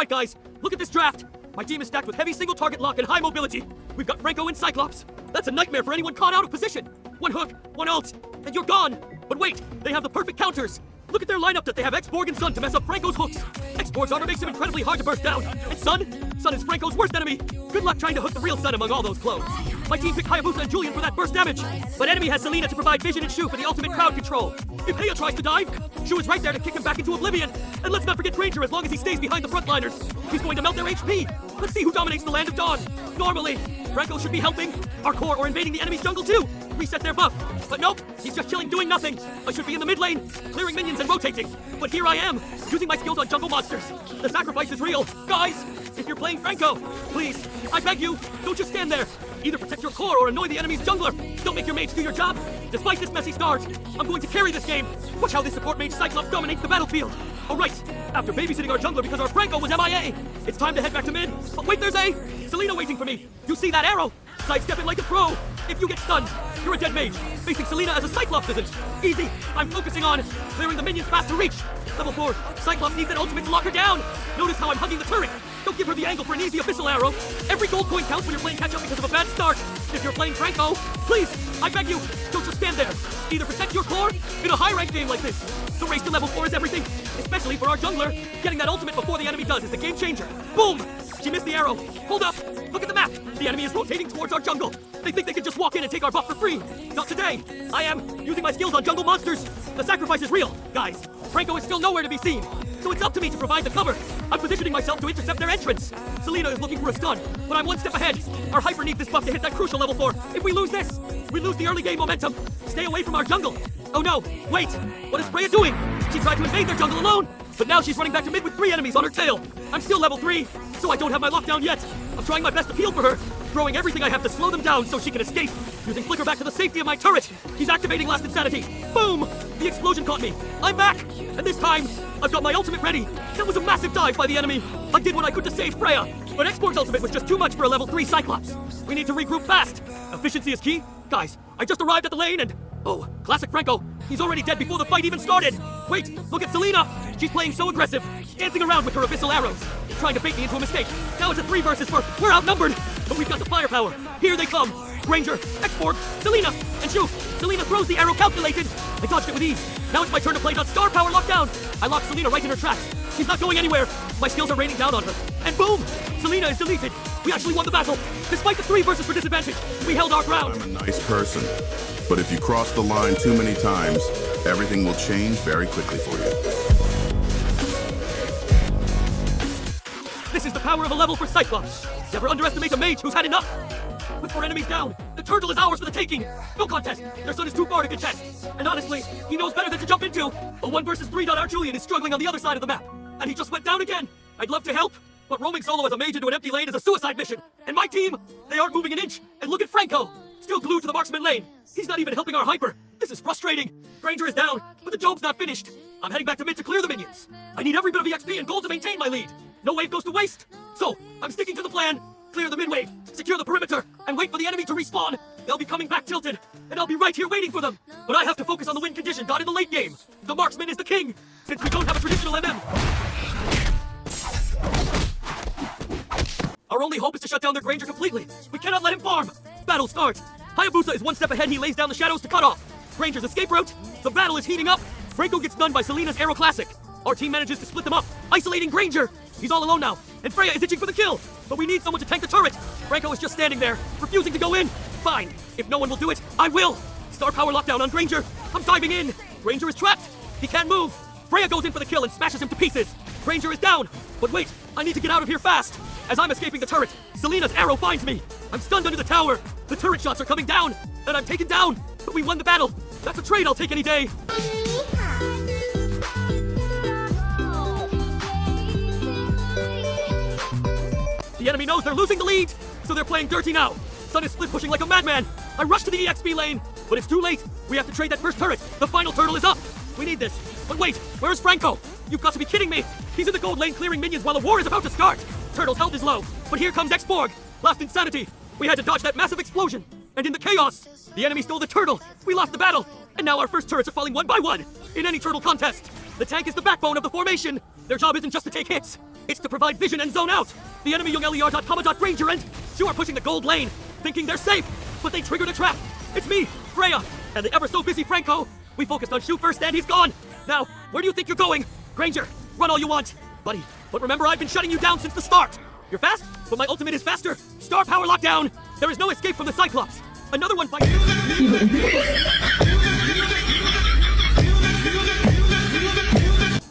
Alright guys, look at this draft. My team is stacked with heavy single target lock and high mobility. We've got Franco and Cyclops. That's a nightmare for anyone caught out of position. One hook, one ult, and you're gone. But wait, they have the perfect counters. Look at their lineup that they have X-Borg and Sun to mess up Franco's hooks. X-Borg's armor makes him incredibly hard to burst down. And Sun is Franco's worst enemy. Good luck trying to hook the real Sun among all those clones. My team picked Hayabusa and Julian for that burst damage. But enemy has Selena to provide vision and Shu for the ultimate crowd control. If Heya tries to dive, Shu is right there to kick him back into oblivion. And let's not forget Granger as long as he stays behind the frontliners. He's going to melt their HP. Let's see who dominates the Land of Dawn. Normally, Franco should be helping our core or invading the enemy's jungle too. Reset their buff. But nope, he's just chilling doing nothing. I should be in the mid lane, clearing minions and rotating. But here I am, using my skills on jungle monsters. The sacrifice is real. Guys, if you're playing Franco, please, I beg you, don't just stand there. Either protect your core or annoy the enemy's jungler. Don't make your mage do your job. Despite this messy start, I'm going to carry this game. Watch how this support mage Cyclops dominates the battlefield. Alright, after babysitting our jungler because our Franco was MIA, it's time to head back to mid. But wait, there's Selena waiting for me. You see that arrow? Sidestep it like a pro. If you get stunned, you're a dead mage. Facing Selena as a Cyclops isn't. Easy. I'm focusing on clearing the minions fast to reach. Level 4. Cyclops needs an ultimate to lock her down. Notice how I'm hugging the turret. Don't give her the angle for an easy abyssal arrow. Every gold coin counts when you're playing catch-up because of a bad start. If you're playing Franco, please, I beg you, don't just stand there. Either protect your core in a high-ranked game like this. The race to level 4 is everything, especially for our jungler. Getting that ultimate before the enemy does is the game changer. Boom! She missed the arrow. Hold up. Look at the map. The enemy is rotating towards our jungle. They think they can just walk in and take our buff for free. Not today. I am using my skills on jungle monsters. The sacrifice is real, guys. Franco is still nowhere to be seen. So it's up to me to provide the cover. I'm positioning myself to intercept their entrance. Selena is looking for a stun, but I'm one step ahead. Our hyper needs this buff to hit that crucial level 4. If we lose this, we lose the early game momentum. Stay away from our jungle. Oh no, wait. What is Freya doing? She tried to invade their jungle alone, but now she's running back to mid with 3 enemies on her tail. I'm still level 3, so I don't have my lockdown yet. I'm trying my best to heal for her, throwing everything I have to slow them down so she can escape. Using Flicker back to the safety of my turret. He's activating Last Insanity. Boom! The explosion caught me. I'm back! And this time, I've got my ultimate ready. That was a massive dive by the enemy. I did what I could to save Freya, but X-Borg's ultimate was just too much for a level 3 Cyclops. We need to regroup fast. Efficiency is key. Guys, I just arrived at the lane and... oh, classic Franco. He's already dead before the fight even started. Wait, look at Selena. She's playing so aggressive, dancing around with her abyssal arrows, trying to bait me into a mistake. Now it's a 3 versus 4. We're outnumbered, but we've got the firepower. Here they come. Granger, X-Borg, Selena, and Shu. Selena throws the arrow calculated. I dodged it with ease. Now it's my turn to play .star power lockdown. I locked Selena right in her tracks. She's not going anywhere. My skills are raining down on her. And boom! Selena is deleted. We actually won the battle. Despite the 3 versus 4 disadvantage, we held our ground. I'm a nice person, but if you cross the line too many times, everything will change very quickly for you. This is the power of a level for Cyclops. Never underestimate a mage who's had enough. With 4 enemies down, the turtle is ours for the taking. No contest. Their son is too far to contest. And honestly, he knows better than to jump into. A 1 versus 3. Our Julian is struggling on the other side of the map. And he just went down again. I'd love to help, but roaming solo as a mage into an empty lane is a suicide mission. And my team, they aren't moving an inch. And look at Franco, still glued to the marksman lane. He's not even helping our hyper. This is frustrating. Granger is down, but the jobe's not finished. I'm heading back to mid to clear the minions. I need every bit of EXP and gold to maintain my lead. No wave goes to waste. So, I'm sticking to the plan. Clear the mid-wave, secure the perimeter, and wait for the enemy to respawn. They'll be coming back tilted, and I'll be right here waiting for them. But I have to focus on the win condition, not in the late game. The marksman is the king, since we don't have a traditional MM. Our only hope is to shut down their Granger completely. We cannot let him farm. Battle starts. Hayabusa is 1 step ahead. He lays down the shadows to cut off Granger's escape route. The battle is heating up. Franco gets stunned by Selena's Arrow Classic. Our team manages to split them up, isolating Granger. He's all alone now, and Freya is itching for the kill. But we need someone to tank the turret. Franco is just standing there, refusing to go in. Fine. If no one will do it, I will. Star power lockdown on Granger. I'm diving in. Granger is trapped. He can't move. Freya goes in for the kill and smashes him to pieces. Granger is down. But wait, I need to get out of here fast. As I'm escaping the turret, Selena's arrow finds me. I'm stunned under the tower. The turret shots are coming down, and I'm taken down. But we won the battle. That's a trade I'll take any day. The enemy knows they're losing the lead, so they're playing dirty now. Sun is split pushing like a madman. I rush to the EXP lane, but it's too late. We have to trade that first turret. The final turtle is up. We need this. But wait, where's Franco? You've got to be kidding me. He's in the gold lane clearing minions while a war is about to start. Turtle's health is low, but here comes X-Borg. Last Insanity. We had to dodge that massive explosion. And in the chaos, the enemy stole the turtle. We lost the battle. And now our first turrets are falling 1 by 1. In any turtle contest, the tank is the backbone of the formation. Their job isn't just to take hits. It's to provide vision and zone out. The enemy young LER.comma.Granger and Shu are pushing the gold lane, thinking they're safe, but they triggered a trap. It's me, Freya, and the ever-so-busy Franco. We focused on Shu first and he's gone. Now, where do you think you're going? Granger, run all you want. Buddy, but remember I've been shutting you down since the start. You're fast, but my ultimate is faster. Star power lockdown. There is no escape from the Cyclops. Another one bites.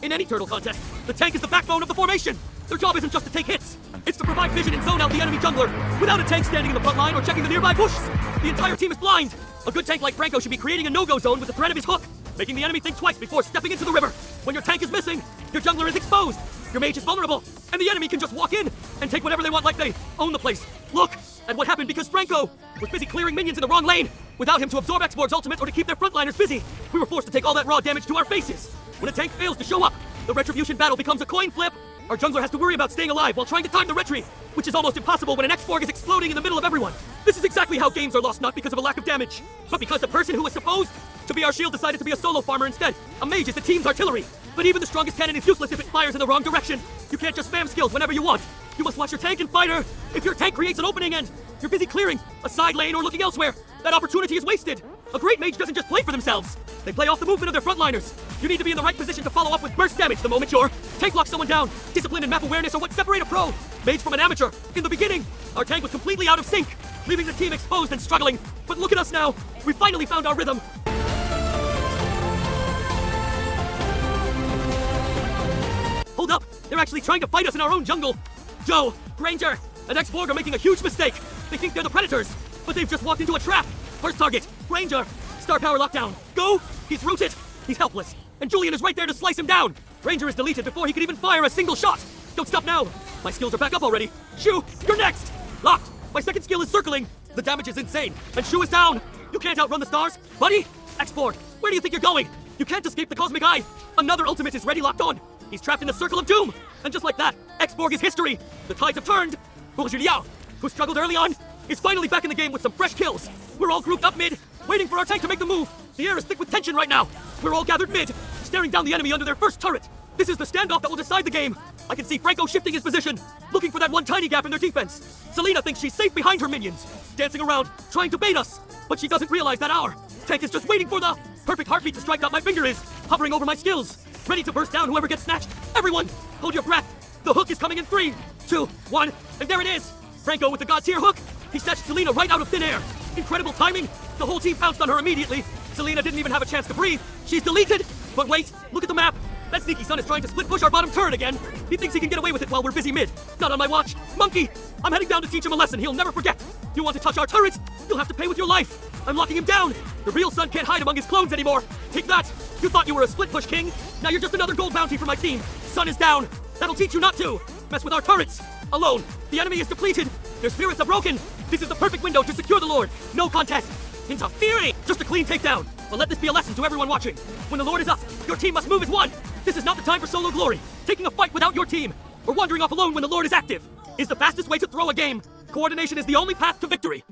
In any turtle contest, the tank is the backbone of the formation. Their job isn't just to take hits. It's to provide vision and zone out the enemy jungler. Without a tank standing in the front line or checking the nearby bushes, the entire team is blind. A good tank like Franco should be creating a no-go zone with the threat of his hook, making the enemy think twice before stepping into the river. When your tank is missing, your jungler is exposed, your mage is vulnerable, and the enemy can just walk in and take whatever they want like they own the place. Look at what happened because Franco was busy clearing minions in the wrong lane. Without him to absorb Xborg's ultimate or to keep their frontliners busy, we were forced to take all that raw damage to our faces. When a tank fails to show up, the retribution battle becomes a coin flip. Our jungler has to worry about staying alive while trying to time the retry, which is almost impossible when an Xborg is exploding in the middle of everyone. This is exactly how games are lost, not because of a lack of damage, but because the person who was supposed to be our shield decided to be a solo farmer instead. A mage is the team's artillery, but even the strongest cannon is useless if it fires in the wrong direction. You can't just spam skills whenever you want. You must watch your tank and fighter. If your tank creates an opening and you're busy clearing a side lane or looking elsewhere, that opportunity is wasted. A great mage doesn't just play for themselves. They play off the movement of their frontliners. You need to be in the right position to follow up with burst damage the moment you're tank lock someone down. Discipline and map awareness are what separate a pro mage from an amateur. In the beginning, our tank was completely out of sync, leaving the team exposed and struggling. But look at us now. We finally found our rhythm. Hold up. They're actually trying to fight us in our own jungle. Joe, Granger, and Xborg are making a huge mistake. They think they're the predators, but they've just walked into a trap. First target, Granger. Star power lockdown. Go! He's rooted. He's helpless. And Julian is right there to slice him down. Granger is deleted before he could even fire a single shot. Don't stop now. My skills are back up already. Shu, you're next. Locked. My second skill is circling. The damage is insane. And Shu is down. You can't outrun the stars. Buddy, Xborg, where do you think you're going? You can't escape the cosmic eye. Another ultimate is ready locked on. He's trapped in the circle of doom. And just like that, Xborg is history. The tides have turned. Bonjour Liao, who struggled early on, is finally back in the game with some fresh kills. We're all grouped up mid, waiting for our tank to make the move. The air is thick with tension right now. We're all gathered mid, staring down the enemy under their first turret. This is the standoff that will decide the game. I can see Franco shifting his position, looking for that one tiny gap in their defense. Selena thinks she's safe behind her minions, dancing around, trying to bait us. But she doesn't realize that our tank is just waiting for the perfect heartbeat to strike out. My finger is hovering over my skills, ready to burst down whoever gets snatched. Everyone, hold your breath. The hook is coming in 3, 2, 1, and there it is. Franco with the god tier hook. He snatched Selena right out of thin air. Incredible timing. The whole team pounced on her immediately. Selena didn't even have a chance to breathe. She's deleted. But wait, look at the map. That sneaky son is trying to split push our bottom turret again. He thinks he can get away with it while we're busy mid. Not on my watch. Monkey, I'm heading down to teach him a lesson he'll never forget. You want to touch our turret? You'll have to pay with your life. I'm locking him down. The real son can't hide among his clones anymore. Take that. You thought you were a split push king? Now you're just another gold bounty for my team. Son is down. That'll teach you not to mess with our turrets. Alone. The enemy is depleted. Their spirits are broken. This is the perfect window to secure the Lord. No contest. Interfering. Just a clean takedown. But let this be a lesson to everyone watching. When the Lord is up, your team must move as one. This is not the time for solo glory. Taking a fight without your team, or wandering off alone when the Lord is active, is the fastest way to throw a game. Coordination is the only path to victory.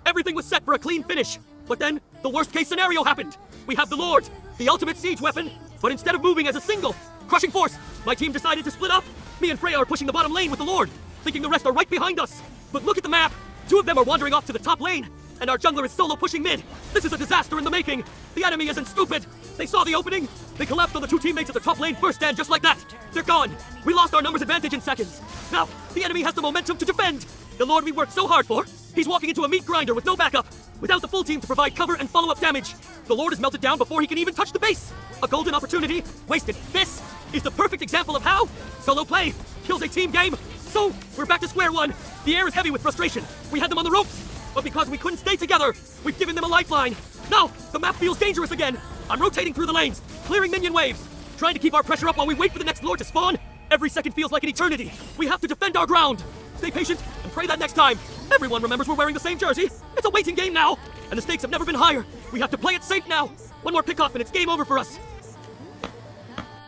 Everything was set for a clean finish. But then, the worst case scenario happened. We have the Lord, the ultimate siege weapon, but instead of moving as a single, crushing force, my team decided to split up. Me and Freya are pushing the bottom lane with the Lord, thinking the rest are right behind us. But look at the map. 2 of them are wandering off to the top lane, and our jungler is solo pushing mid. This is a disaster in the making. The enemy isn't stupid. They saw the opening. They collapsed on the 2 teammates at the top lane first, and just like that, they're gone. We lost our numbers advantage in seconds. Now, the enemy has the momentum to defend. The Lord we worked so hard for, he's walking into a meat grinder with no backup, without the full team to provide cover and follow-up damage. The Lord is melted down before he can even touch the base. A golden opportunity wasted. This is the perfect example of how solo play kills a team game. So, we're back to square one. The air is heavy with frustration. We had them on the ropes, but because we couldn't stay together, we've given them a lifeline. Now, the map feels dangerous again. I'm rotating through the lanes, clearing minion waves, trying to keep our pressure up while we wait for the next Lord to spawn. Every second feels like an eternity. We have to defend our ground. Stay patient and pray that next time everyone remembers we're wearing the same jersey. It's a waiting game now, and the stakes have never been higher. We have to play it safe now. One more pickoff and it's game over for us.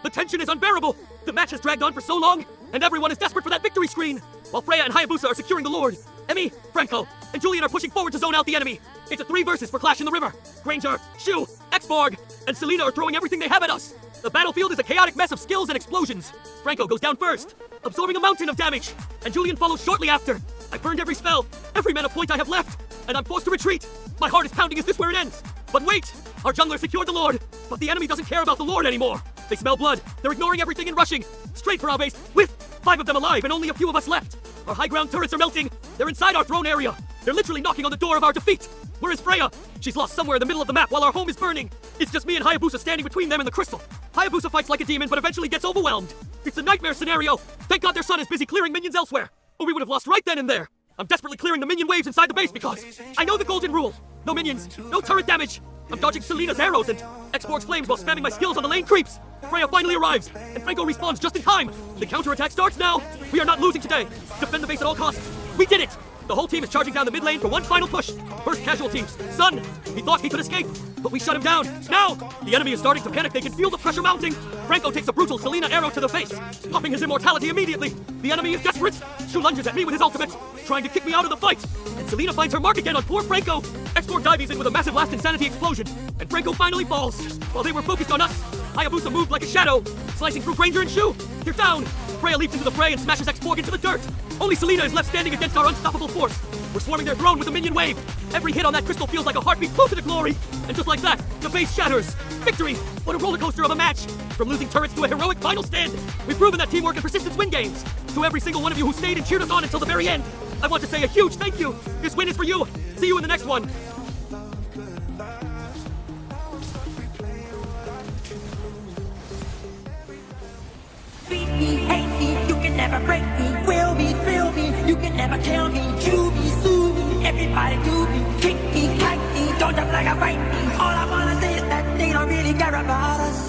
The tension is unbearable. The match has dragged on for so long, and everyone is desperate for that victory screen. While Freya and Hayabusa are securing the Lord, Emmy, Franco, and Julian are pushing forward to zone out the enemy. It's a 3 versus for Clash in the River. Granger, Shu, Xborg, and Selena are throwing everything they have at us. The battlefield is a chaotic mess of skills and explosions. Franco goes down first, absorbing a mountain of damage, and Julian follows shortly after. I burned every spell, every mana point I have left, and I'm forced to retreat. My heart is pounding. Is this where it ends? But wait! Our jungler secured the Lord, but the enemy doesn't care about the Lord anymore. They smell blood. They're ignoring everything and rushing straight for our base, with 5 of them alive and only a few of us left. Our high ground turrets are melting. They're inside our throne area. They're literally knocking on the door of our defeat. Where is Freya? She's lost somewhere in the middle of the map while our home is burning. It's just me and Hayabusa standing between them and the crystal. Hayabusa fights like a demon, but eventually gets overwhelmed. It's a nightmare scenario. Thank God their son is busy clearing minions elsewhere, or we would have lost right then and there. I'm desperately clearing the minion waves inside the base because I know the golden rule. No minions, no turret damage. I'm dodging Selena's arrows and X-Borg's flames while spamming my skills on the lane creeps. Freya finally arrives, and Franco respawns just in time. The counterattack starts now. We are not losing today. Defend the base at all costs. We did it! The whole team is charging down the mid lane for one final push. First casualty, Sun. He thought he could escape, but we shut him down. Now, the enemy is starting to panic. They can feel the pressure mounting. Franco takes a brutal Selena arrow to the face, popping his immortality immediately. The enemy is desperate. Shu lunges at me with his ultimate, trying to kick me out of the fight. And Selena finds her mark again on poor Franco. X-Borg dives in with a massive last insanity explosion, and Franco finally falls. While they were focused on us, Hayabusa moved like a shadow, slicing through Granger and Shu. They're down. Freya leaps into the fray and smashes X-Borg into the dirt. Only Selena is left standing against our unstoppable force. We're swarming their throne with a minion wave. Every hit on that crystal feels like a heartbeat closer to glory. And just like that, the base shatters. Victory! What a roller coaster of a match. From losing turrets to a heroic final stand. We've proven that teamwork and persistence win games. To every single one of you who stayed and cheered us on until the very end, I want to say a huge thank you. This win is for you. See you in the next one. Beat me, hate me, you can never break me. Will me, thrill me, you can never kill me. Chew me, sue me, everybody do me. Kick me, kite me, don't jump like a fight me. All I wanna say is that they don't really care about us.